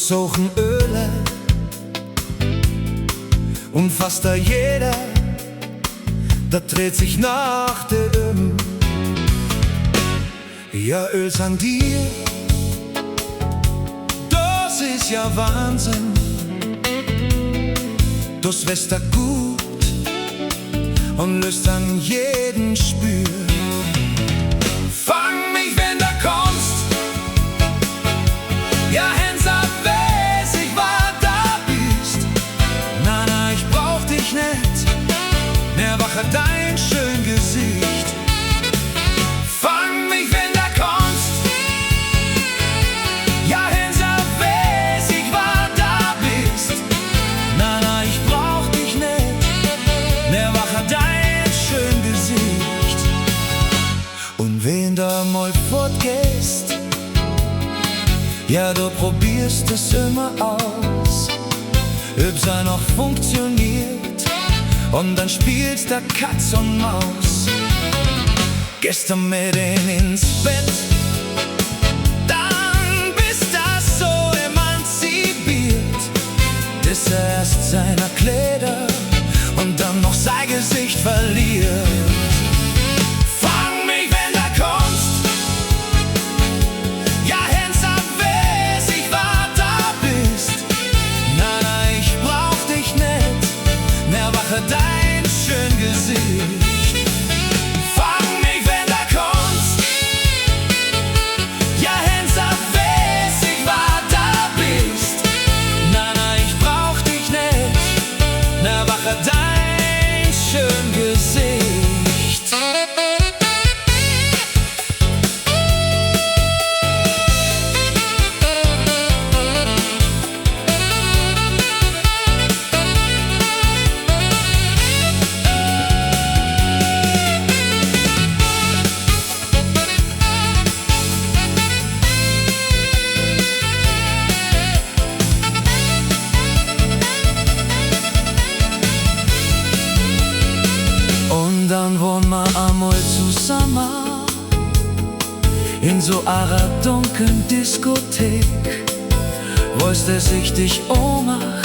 suchen Öle und fast da jeder, da dreht sich nach der Ja, Öls an dir, das ist ja Wahnsinn. Das wässt da gut und löst an jeden Spür. Fang mich, wenn du kommst, ja, hands up, weiß ich, was da bist. Na, na, ich brauch dich nicht, mehr wache dein schön Gesicht. Fang mich, wenn du kommst, ja, hands up, weiß ich, was da bist. Na, na, ich brauch dich nicht, mehr wache dein schön Gesicht. Und wenn du mal fortgehst, ja, du probierst es immer aus, ob's auch noch funktioniert, und dann spielst du Katz und Maus. Gehst du mit ins Bett, dann bist du so emanzipiert, dass er erst seiner Kleider und dann noch sein Gesicht verliert. Fang mich, wenn du kommst, ja, hands up, weiß ich, was da bist. Na, na, ich brauch dich nicht, mehr wache dein schön Gesicht. Fang mich, wenn du kommst, ja, hands up, weiß ich, was da bist. Na, na, ich brauch dich nicht, mehr wache dein schön Gesicht. Und dann wohnen wir einmal zusammen in so einer dunklen Diskothek, wo's der sich dich ummacht